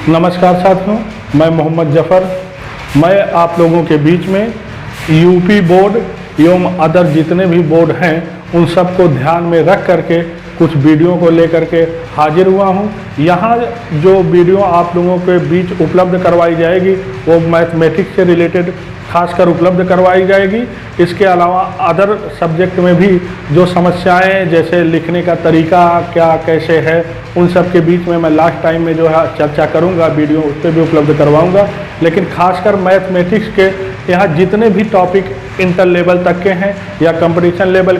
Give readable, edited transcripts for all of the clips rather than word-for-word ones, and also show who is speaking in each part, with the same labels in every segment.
Speaker 1: नमस्कार साथियों, मैं मोहम्मद जफ़र। मैं आप लोगों के बीच में यूपी बोर्ड एवं अदर जितने भी बोर्ड हैं उन सबको ध्यान में रख करके कुछ वीडियो को लेकर के हाजिर हुआ हूं। यहाँ जो वीडियो आप लोगों के बीच उपलब्ध करवाई जाएगी वो मैथमेटिक्स से रिलेटेड खासकर उपलब्ध करवाई जाएगी। इसके अलावा अदर सब्जेक्ट में भी जो समस्याएं जैसे लिखने का तरीका क्या कैसे है उन सब के बीच में मैं लास्ट टाइम में जो है चर्चा करूंगा, वीडियो उस पर भी उपलब्ध करवाऊंगा। लेकिन खासकर मैथमेटिक्स के यहाँ जितने भी टॉपिक इंटर लेवल तक के हैं या कंपटीशन लेवल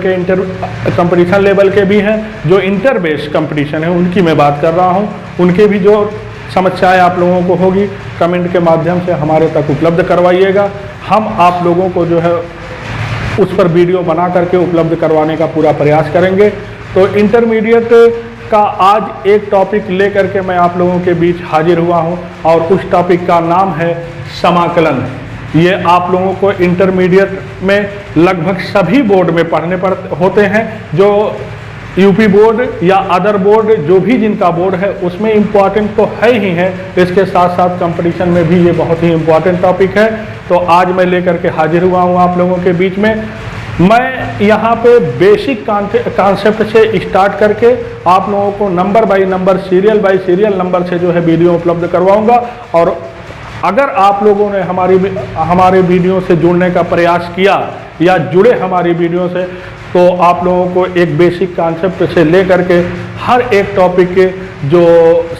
Speaker 1: के भी हैं, जो इंटर बेस्ड कंपटीशन है उनकी मैं बात कर रहा हूँ। उनके भी जो समस्याएं आप लोगों को होगी कमेंट के माध्यम से हमारे तक उपलब्ध करवाइएगा। हम आप लोगों को जो है उस पर वीडियो बना करके उपलब्ध करवाने का पूरा प्रयास करेंगे। तो इंटरमीडिएट का आज एक टॉपिक लेकर के मैं आप लोगों के बीच हाजिर हुआ हूं और उस टॉपिक का नाम है समाकलन। ये आप लोगों को इंटरमीडिएट में लगभग सभी बोर्ड में पढ़ने होते हैं। जो यूपी बोर्ड या अदर बोर्ड जो भी जिनका बोर्ड है उसमें इम्पॉर्टेंट तो है ही है, इसके साथ साथ कंपटीशन में भी ये बहुत ही इम्पॉर्टेंट टॉपिक है। तो आज मैं लेकर के हाजिर हुआ हूँ आप लोगों के बीच में। मैं यहाँ पे बेसिक कॉन्सेप्ट से स्टार्ट करके आप लोगों को number by number, serial by serial number से जो है वीडियो उपलब्ध करवाऊँगा। और अगर आप लोगों ने हमारे वीडियो से जुड़ने का प्रयास किया या जुड़े हमारी वीडियो से, तो आप लोगों को एक बेसिक कॉन्सेप्ट से लेकर के हर एक टॉपिक के जो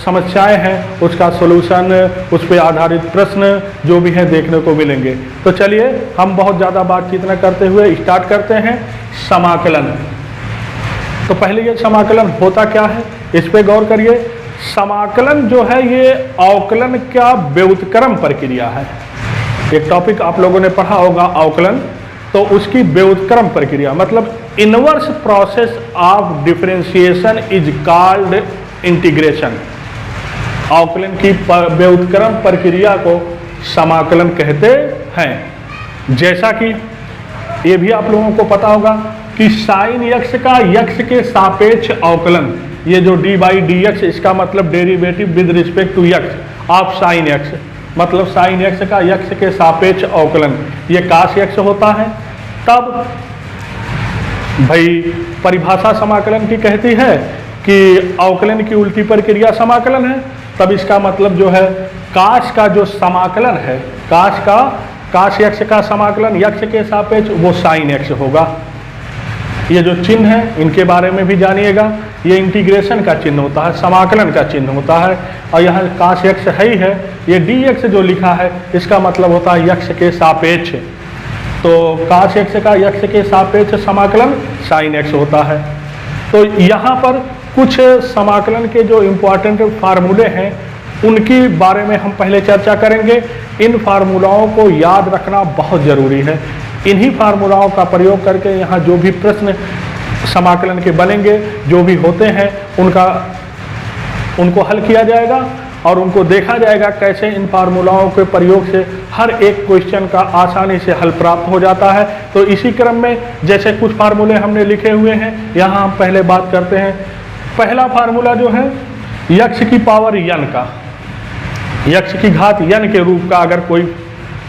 Speaker 1: समस्याएं हैं उसका सॉल्यूशन, उस पर आधारित प्रश्न जो भी हैं देखने को मिलेंगे। तो चलिए हम बहुत ज़्यादा बातचीत न करते हुए स्टार्ट करते हैं समाकलन। तो पहले ये समाकलन होता क्या है इस पे गौर करिए। समाकलन जो है ये अवकलन का व्युत्क्रम प्रक्रिया है। एक टॉपिक आप लोगों ने पढ़ा होगा अवकलन, तो उसकी व्युत्क्रम प्रक्रिया मतलब inverse process of differentiation is called integration. अवकलन की व्युत्क्रम प्रक्रिया को समाकलन कहते हैं। जैसा कि ये भी आप लोगों को पता होगा कि साइन यक्स का यक्स के सापेक्ष अवकलन, ये जो डी बाई डी एक्स, इसका मतलब derivative with respect to x of sine x, मतलब साइन यक्स का यक्स के सापेक्ष अवकलन ये काश यक्स होता है। तब भाई परिभाषा समाकलन की कहती है कि अवकलन की उल्टी प्रक्रिया समाकलन है। तब इसका मतलब जो है काश का जो समाकलन है, काश यक्स का समाकलन यक्स के सापेक्ष वो साइन यक्स होगा। ये जो चिन्ह है इनके बारे में भी जानिएगा। ये इंटीग्रेशन का चिन्ह होता है, समाकलन का चिन्ह होता है। और यहाँ काश यक्स है ही है, ये डी एक्स जो लिखा है इसका मतलब होता है यक्स के सापेक्ष। तो काश यक्स का यक्स के सापेक्ष समाकलन साइन यक्स होता है। तो यहाँ पर कुछ समाकलन के जो इम्पोर्टेंट फार्मूले हैं उनके बारे में हम पहले चर्चा करेंगे। इन फार्मूलाओं को याद रखना बहुत ज़रूरी है। इन्हीं फार्मूलाओं का प्रयोग करके यहाँ जो भी प्रश्न समाकलन के बनेंगे, जो भी होते हैं उनको हल किया जाएगा और उनको देखा जाएगा कैसे इन फार्मूलाओं के प्रयोग से हर एक क्वेश्चन का आसानी से हल प्राप्त हो जाता है। तो इसी क्रम में जैसे कुछ फार्मूले हमने लिखे हुए हैं, यहाँ हम पहले बात करते हैं। पहला फार्मूला जो है यक्स की पावर n का, यक्स की घात n के रूप का अगर कोई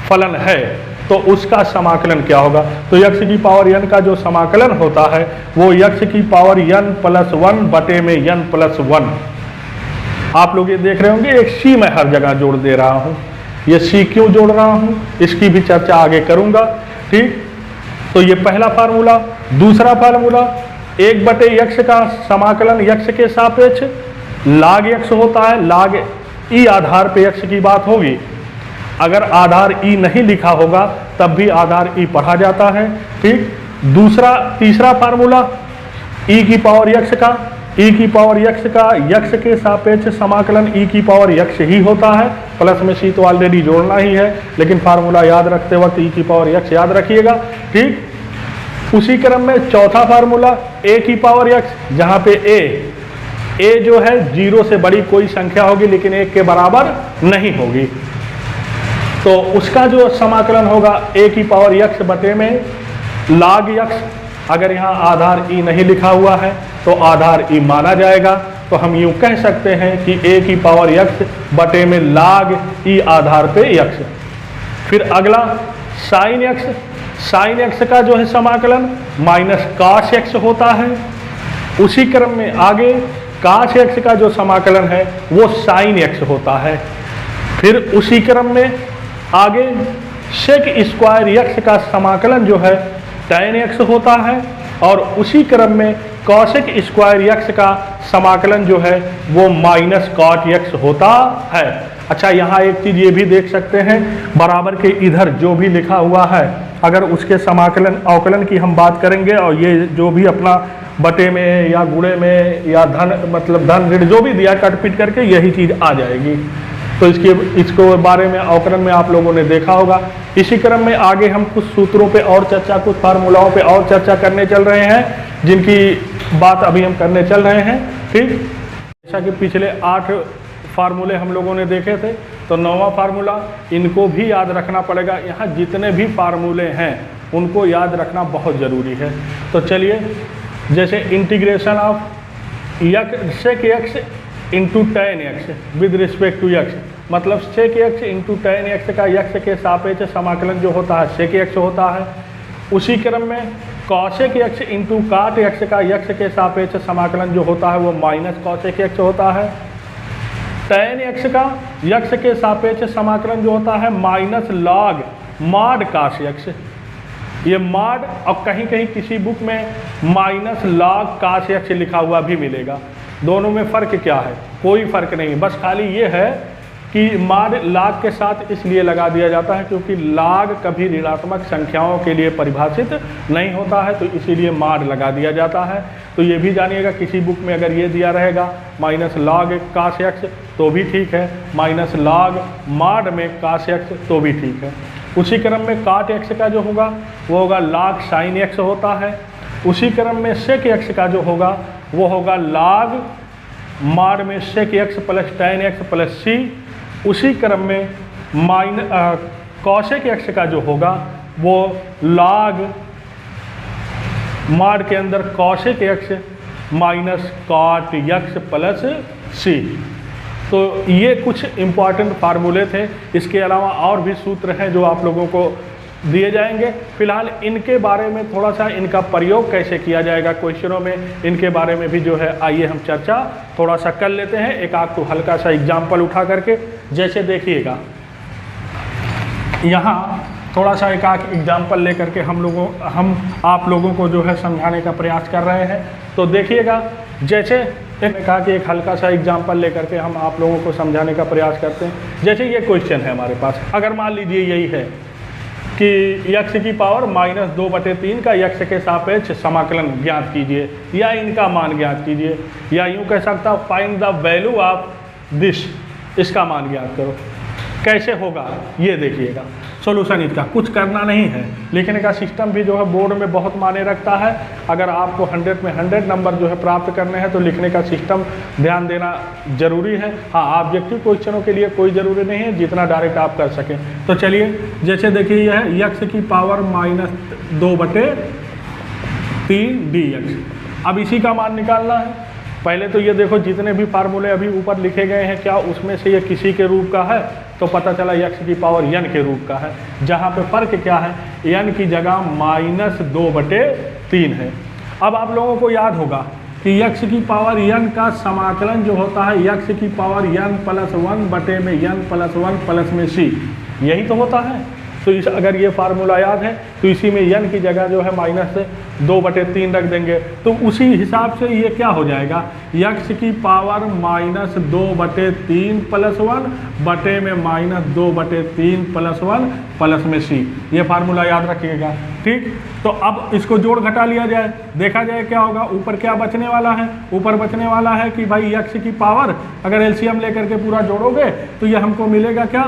Speaker 1: फलन है तो उसका समाकलन क्या होगा। तो यक्स की पावर n का जो समाकलन होता है वो यक्स की पावर n प्लस 1 बटे में n प्लस 1। आप लोग ये देख रहे होंगे एक सी मैं हर जगह जोड़ दे रहा हूँ। ये सी क्यों जोड़ रहा हूँ इसकी भी चर्चा आगे करूँगा, ठीक। तो ये पहला फार्मूला। दूसरा फार्मूला 1 बटे यक्स का समाकलन यक्स के सापेक्ष लाग यक्स होता है। लाग ई आधार पे यक्स की बात होगी। अगर आधार ई नहीं लिखा होगा तब भी आधार ई पढ़ा जाता है, ठीक। तीसरा फार्मूला ई की पावर यक्स का, ई की पावर यक्स का यक्स के सापेक्ष समाकलन ई की पावर यक्स ही होता है। प्लस में सी तो ऑलरेडी जोड़ना ही है, लेकिन फार्मूला याद रखते वक्त ई की पावर यक्स याद रखिएगा, ठीक। उसी क्रम में चौथा फार्मूला ए की पावर यक्स, जहाँ पे ए जो है 0 से बड़ी कोई संख्या होगी लेकिन 1 के बराबर नहीं होगी, तो उसका जो समाकलन होगा ए की पावर यक्स बटे में लाग यक्स। अगर यहाँ आधार ई नहीं लिखा हुआ है तो आधार ई माना जाएगा। तो हम यूँ कह सकते हैं कि a की पावर x बटे में log e आधार पे x। फिर अगला साइन x का जो है समाकलन माइनस cos x होता है। उसी क्रम में आगे cos x का जो समाकलन है वो sin x होता है। फिर उसी क्रम में आगे sec स्क्वायर x का समाकलन जो है tan x होता है। और उसी क्रम में cosec स्क्वायर x का समाकलन जो है वो माइनस cot x होता है। अच्छा, यहाँ एक चीज़ ये भी देख सकते हैं, बराबर के इधर जो भी लिखा हुआ है अगर उसके समाकलन अवकलन की हम बात करेंगे और ये जो भी अपना बटे में या गुणे में या धन मतलब धन ऋण जो भी दिया कट पीट करके यही चीज़ आ जाएगी। तो इसको बारे में अवकलन में आप लोगों ने देखा होगा। इसी क्रम में आगे हम कुछ सूत्रों पे और चर्चा, कुछ फार्मूलाओं पे और चर्चा करने चल रहे हैं जिनकी बात अभी हम करने चल रहे हैं। ठीक, जैसा कि पिछले 8 फार्मूले हम लोगों ने देखे थे, तो 9वां फार्मूला इनको भी याद रखना पड़ेगा। यहाँ जितने भी फार्मूले हैं उनको याद रखना बहुत ज़रूरी है। तो चलिए, जैसे integration of sec x into tan x with respect to x, मतलब sec x into tan x का x के सापेक्ष समाकलन जो होता है सेक x होता है। उसी क्रम में cosec x इंटू काट x का x के सापेक्ष समाकलन जो होता है वो माइनस cosec x होता है। tan x का x के सापेक्ष समाकलन जो होता है minus log mod cos x। ये mod और कहीं कहीं किसी बुक में माइनस log cos x लिखा हुआ भी मिलेगा। दोनों में फ़र्क क्या है? कोई फ़र्क नहीं, बस खाली ये है कि mod log के साथ इसलिए लगा दिया जाता है क्योंकि log कभी ऋणात्मक संख्याओं के लिए परिभाषित नहीं होता है, तो इसीलिए mod लगा दिया जाता है। तो ये भी जानिएगा, किसी बुक में अगर ये दिया रहेगा माइनस log cos x तो भी ठीक है, माइनस log mod में cos x तो भी ठीक है। उसी क्रम में काट x का जो होगा वो होगा log sin x होता है। उसी क्रम में sec x का जो होगा वो होगा log mod में sec x plus tan x plus c। उसी क्रम में cosec x का जो होगा वो log mod के अंदर cosec x minus cot x plus c। तो ये कुछ इम्पॉर्टेंट फार्मूले थे। इसके अलावा और भी सूत्र हैं जो आप लोगों को दिए जाएंगे। फिलहाल इनके बारे में थोड़ा सा, इनका प्रयोग कैसे किया जाएगा क्वेश्चनों में, इनके बारे में भी जो है आइए हम चर्चा थोड़ा सा कर लेते हैं, एक आध तो हल्का सा एग्जाम्पल उठा करके। जैसे देखिएगा, यहाँ थोड़ा सा एक आध एग्जाम्पल लेकर के हम आप लोगों को जो है समझाने का प्रयास कर रहे हैं। तो देखिएगा, जैसे मैंने कहा कि एक हल्का सा एग्जाम्पल लेकर के हम आप लोगों को समझाने का प्रयास करते हैं। जैसे ये क्वेश्चन है हमारे पास, अगर मान लीजिए यही है कि x की पावर माइनस 2/3 का x के सापेक्ष समाकलन ज्ञात कीजिए या इनका मान ज्ञात कीजिए, या यूँ कह सकता हूँ find the value of this, इसका मान ज्ञात करो। कैसे होगा ये देखिएगा। सॉल्यूशन इसका कुछ करना नहीं है, लिखने का सिस्टम भी जो है बोर्ड में बहुत मायने रखता है। अगर आपको 100 में 100 नंबर जो है प्राप्त करने हैं तो लिखने का सिस्टम ध्यान देना जरूरी है। हाँ, ऑब्जेक्टिव क्वेश्चनों के लिए कोई ज़रूरी नहीं है, जितना डायरेक्ट आप कर सकें। तो चलिए, जैसे देखिए यह है x की पावर माइनस 2/3 dx। अब इसी का मान निकालना है। पहले तो ये देखो, जितने भी फार्मूले अभी ऊपर लिखे गए हैं क्या उसमें से ये किसी के रूप का है? तो पता चला x की पावर n के रूप का है, जहाँ पे फ़र्क क्या है, n की जगह माइनस 2/3 है। अब आप लोगों को याद होगा कि x की पावर n का समाकलन जो होता है x की पावर n प्लस 1 बटे में n प्लस 1 प्लस में c, यही तो होता है। तो अगर ये फार्मूला याद है तो इसी में n की जगह जो है माइनस 2/3 रख देंगे, तो उसी हिसाब से ये क्या हो जाएगा, x की पावर माइनस 2/3 प्लस 1 बटे में माइनस 2/3 प्लस 1 प्लस में c। ये फार्मूला याद रखिएगा। ठीक, तो अब इसको जोड़ घटा लिया जाए, देखा जाए क्या होगा। ऊपर क्या बचने वाला है? ऊपर बचने वाला है कि भाई x की पावर अगर एलसीएम लेकर के पूरा जोड़ोगे तो ये हमको मिलेगा क्या,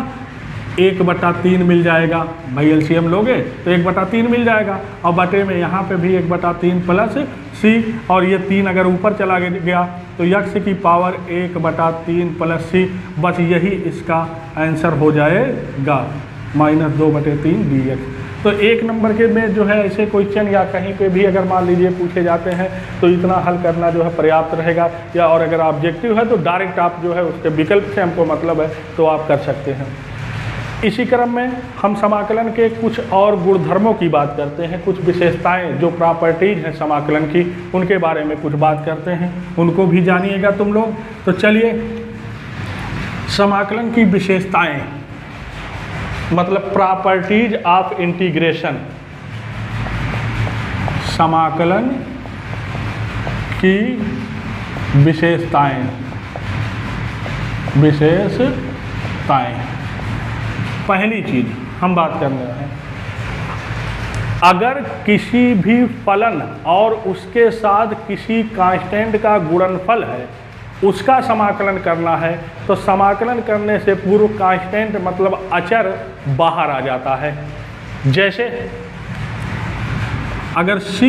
Speaker 1: 1/3 मिल जाएगा। भाई एलसीएम लोगे तो 1/3 मिल जाएगा, और बटे में यहाँ पे भी 1/3 प्लस c, और ये 3 अगर ऊपर चला गया तो x की पावर 1/3 प्लस c, बस यही इसका आंसर हो जाएगा, माइनस 2/3 dx। तो 1 नंबर के में जो है ऐसे क्वेश्चन या कहीं पे भी अगर मान लीजिए पूछे जाते हैं तो इतना हल करना जो है पर्याप्त रहेगा, या और अगर ऑब्जेक्टिव है तो डायरेक्ट आप जो है उसके विकल्प से हमको मतलब है तो आप कर सकते हैं। इसी क्रम में हम समाकलन के कुछ और गुणधर्मों की बात करते हैं, कुछ विशेषताएं जो प्रॉपर्टीज हैं समाकलन की उनके बारे में कुछ बात करते हैं, उनको भी जानिएगा तुम लोग। तो चलिए, समाकलन की विशेषताएं मतलब प्रॉपर्टीज ऑफ इंटीग्रेशन, समाकलन की विशेषताएं। पहली चीज हम बात करने रहे हैं, अगर किसी भी फलन और उसके साथ किसी कांस्टेंट का गुणनफल है उसका समाकलन करना है तो समाकलन करने से पूर्व कांस्टेंट मतलब अचर बाहर आ जाता है। जैसे अगर c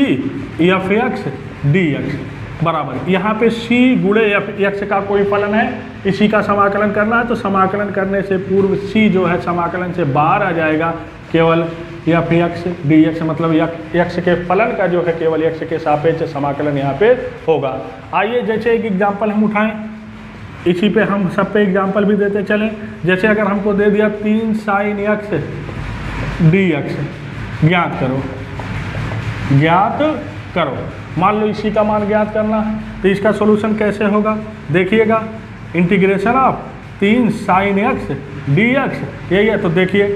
Speaker 1: F x D x बराबर, यहाँ पे c गुणे एफ एक्स का कोई फलन है, इसी का समाकलन करना है तो समाकलन करने से पूर्व c जो है समाकलन से बाहर आ जाएगा, केवल एफ एक्स डी एक्स मतलब एक्स के फलन का जो है केवल एक्स के सापेक्ष समाकलन यहाँ पे होगा। आइए जैसे एक एग्जाम्पल हम उठाएं, इसी पे हम सब पे एग्जाम्पल भी देते चलें। जैसे अगर हमको दे दिया 3 साइन एक्स डी एक्स ज्ञात करो, मान लो इसी का मान ज्ञात करना है तो इसका सॉल्यूशन कैसे होगा, देखिएगा integration of 3 sine x D x यही है। तो देखिए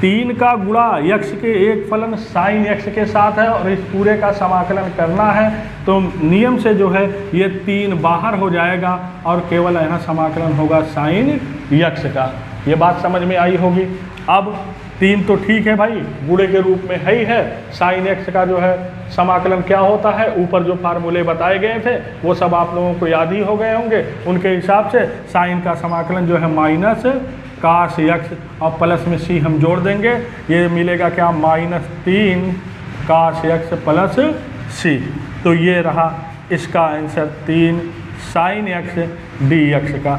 Speaker 1: 3 का गुणा x के एक फलन साइन x के साथ है और इस पूरे का समाकलन करना है तो नियम से जो है ये 3 बाहर हो जाएगा और केवल यहाँ समाकलन होगा साइन x का। ये बात समझ में आई होगी। अब 3 तो ठीक है भाई, गुणे के रूप में है ही है, साइन x का जो है समाकलन क्या होता है, ऊपर जो फार्मूले बताए गए थे वो सब आप लोगों को याद ही हो गए होंगे। उनके हिसाब से साइन का समाकलन जो है माइनस काश x और प्लस में c हम जोड़ देंगे, ये मिलेगा क्या -3 काश x प्लस c। तो ये रहा इसका आंसर 3 साइन x dx का।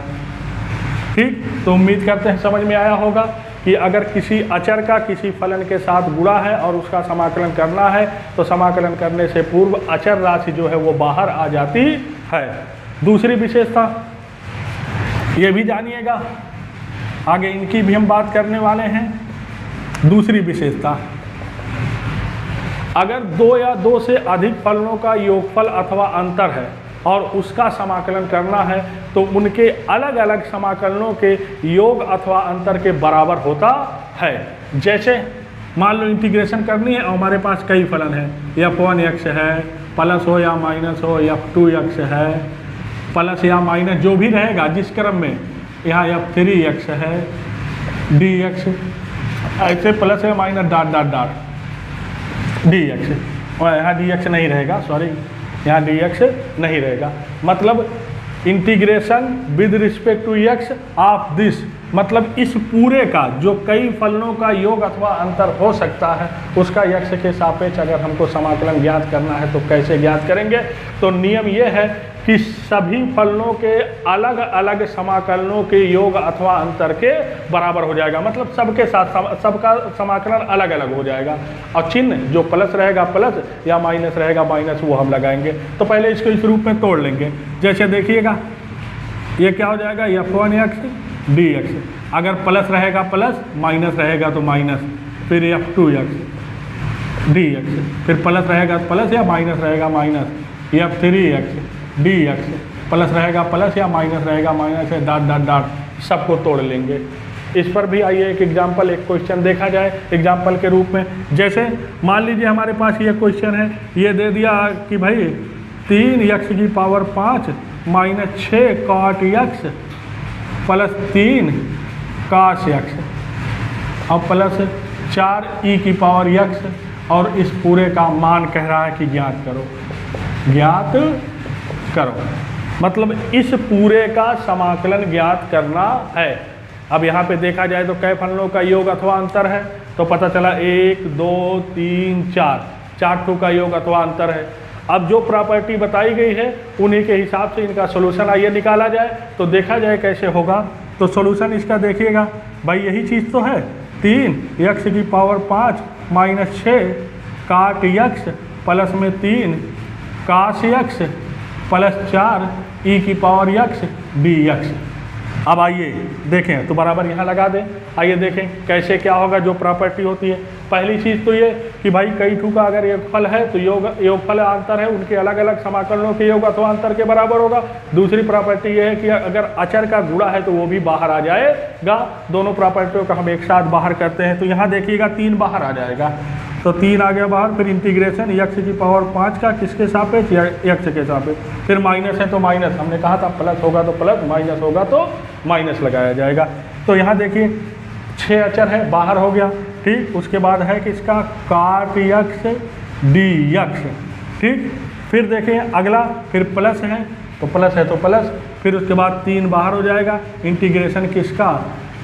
Speaker 1: ठीक, तो उम्मीद करते हैं समझ में आया होगा कि अगर किसी अचर का किसी फलन के साथ गुणा है और उसका समाकलन करना है तो समाकलन करने से पूर्व अचर राशि जो है वो बाहर आ जाती है। दूसरी विशेषता ये भी जानिएगा, आगे इनकी भी हम बात करने वाले हैं। दूसरी विशेषता, अगर 2 या 2 से अधिक फलनों का योगफल अथवा अंतर है और उसका समाकलन करना है तो उनके अलग अलग समाकलनों के योग अथवा अंतर के बराबर होता है। जैसे मान लो इंटीग्रेशन करनी है और हमारे पास कई फलन है, f1x है, प्लस हो या माइनस हो, f2x है, प्लस या माइनस जो भी रहेगा जिस क्रम में, यहाँ f3x है, dx ऐसे प्लस या minus dot dot dot dx, और यहाँ dx नहीं रहेगा, सॉरी यहाँ dx नहीं रहेगा। मतलब integration with respect to x of this, मतलब इस पूरे का जो कई फलनों का योग अथवा अंतर हो सकता है उसका x के सापेक्ष अगर हमको समाकलन ज्ञात करना है तो कैसे ज्ञात करेंगे। तो नियम यह है कि सभी फलनों के अलग अलग समाकलनों के योग अथवा अंतर के बराबर हो जाएगा, मतलब सबके साथ सबका समाकलन अलग अलग हो जाएगा और चिन्ह जो प्लस रहेगा प्लस या माइनस रहेगा माइनस वो हम लगाएंगे। तो पहले इसको इस रूप में तोड़ लेंगे। जैसे देखिएगा ये क्या हो जाएगा, f1x dx, अगर प्लस रहेगा प्लस, माइनस रहेगा तो माइनस, फिर f2x dx, फिर प्लस रहेगा प्लस या माइनस रहेगा माइनस, f3x dx, प्लस रहेगा प्लस या माइनस रहेगा माइनस है, डॉट डॉट डॉट सबको तोड़ लेंगे। इस पर भी आइए एक एग्जाम्पल, एक क्वेश्चन देखा जाए एग्जाम्पल के रूप में। जैसे मान लीजिए हमारे पास ये क्वेश्चन है, ये दे दिया कि भाई 3x⁵ minus 6 cot x plus 3 cos x और प्लस 4e⁻x और इस पूरे का मान कह रहा है कि ज्ञात करो, मतलब इस पूरे का समाकलन ज्ञात करना है। अब यहाँ पे देखा जाए तो कई फलनों का योग अथवा अंतर है, तो पता चला 1 2 3 4 टू का योग अथवा अंतर है। अब जो प्रॉपर्टी बताई गई है उन्हीं के हिसाब से इनका सोल्यूशन आइए निकाला जाए, तो देखा जाए कैसे होगा। तो सोल्यूशन इसका देखिएगा भाई, यही चीज़ तो है 3x⁵ माइनस 6 काट यक्स प्लस में 3 काश यक्स प्लस 4 ई की पावर यक्स डी यक्स। अब आइए देखें तो बराबर यहाँ लगा दें। आइए देखें कैसे क्या होगा जो प्रॉपर्टी होती है। पहली चीज़ तो ये कि भाई कई ठू का अगर योगफल है तो योगफल अंतर है उनके अलग अलग समाकलनों के योग अथवा अंतर के बराबर होगा। दूसरी प्रॉपर्टी ये है कि अगर अचर का गुणा है तो वो भी बाहर आ जाएगा। दोनों प्रॉपर्टियों का हम एक साथ बाहर करते हैं तो यहाँ देखिएगा 3 बाहर आ जाएगा, तो 3 आ गया बाहर। फिर इंटीग्रेशन यक्स की पावर 5 का किसके सापेक्ष, यक्स के सापेक्ष। फिर माइनस है तो माइनस, हमने कहा था प्लस होगा तो प्लस, माइनस होगा तो माइनस लगाया जाएगा। तो यहाँ देखिए 6 अचर है बाहर हो गया, ठीक। उसके बाद है कि इसका काट यक्स डी यक्स, ठीक। फिर देखिए अगला फिर प्लस है तो प्लस है तो प्लस, फिर उसके बाद 3 बाहर हो जाएगा। इंटीग्रेशन किसका,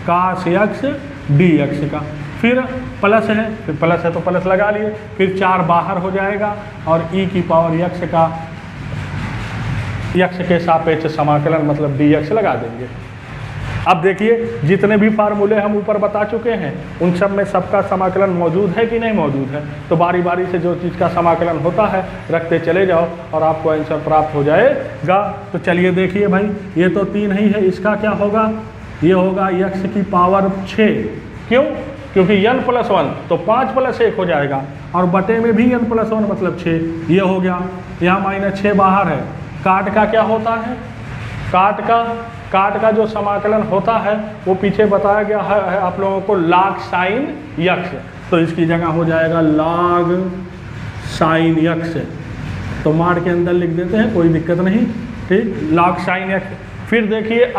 Speaker 1: काश यक्स डी यक्स का। फिर प्लस है, फिर प्लस है तो प्लस लगा लिए। फिर 4 बाहर हो जाएगा और ई की पावर यक्स का यक्स के सापेक्ष समाकलन मतलब डी यक्स लगा देंगे। अब देखिए जितने भी फार्मूले हम ऊपर बता चुके हैं उन सब में सबका समाकलन मौजूद है कि नहीं मौजूद है। तो बारी बारी से जो चीज़ का समाकलन होता है रखते चले जाओ और आपको आंसर प्राप्त हो जाएगा। तो चलिए देखिए भाई ये तो 3 ही है, इसका क्या होगा, ये होगा यक्स की पावर 6। क्यों, क्योंकि n + 1 तो 5 + 1 हो जाएगा और बटे में भी n + 1 मतलब 6। ये हो गया। यहाँ -6 बाहर है। काट का क्या होता है, काट का जो समाकलन होता है वो पीछे बताया गया है आप लोगों को log sin यक्स, तो इसकी जगह हो जाएगा log sin यक्स। तो मार के अंदर लिख देते हैं, कोई दिक्कत नहीं, ठीक, log sin यक्स। फिर देखिए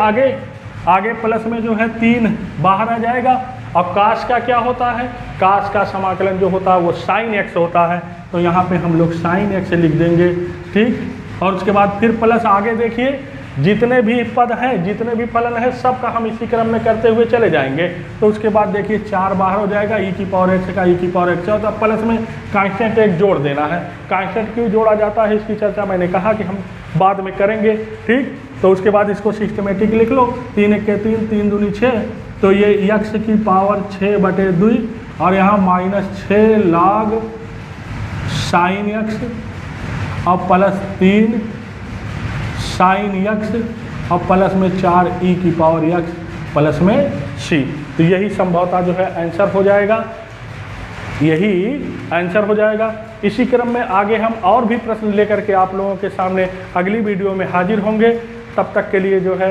Speaker 1: आगे प्लस में जो है 3 बाहर आ जाएगा। और काश का क्या होता है, काश का समाकलन जो होता है वो sin x होता है, तो यहाँ पे हम लोग sin x लिख देंगे, ठीक। और उसके बाद फिर प्लस आगे देखिए जितने भी पद हैं जितने भी फलन है सब का हम इसी क्रम में करते हुए चले जाएंगे। तो उसके बाद देखिए 4 बाहर हो जाएगा, ई की पावर x का ई की पावर x होता है। प्लस में कांस्टेंट एक जोड़ देना है। कांस्टेंट क्यों जोड़ा जाता है इसकी चर्चा मैंने कहा कि हम बाद में करेंगे, ठीक। तो उसके बाद इसको सिस्टमेटिक लिख लो, 3 × 1 = 3, 3 × 2 = 6, तो ये यक्स की पावर 6/2 और यहाँ -6 log sin यक्स और प्लस 3 sin यक्स और प्लस में 4 ई की पावर यक्स प्लस में सी। तो यही संभवतः जो है आंसर हो जाएगा, यही आंसर हो जाएगा। इसी क्रम में आगे हम और भी प्रश्न लेकर के आप लोगों के सामने अगली वीडियो में हाजिर होंगे। तब तक के लिए जो है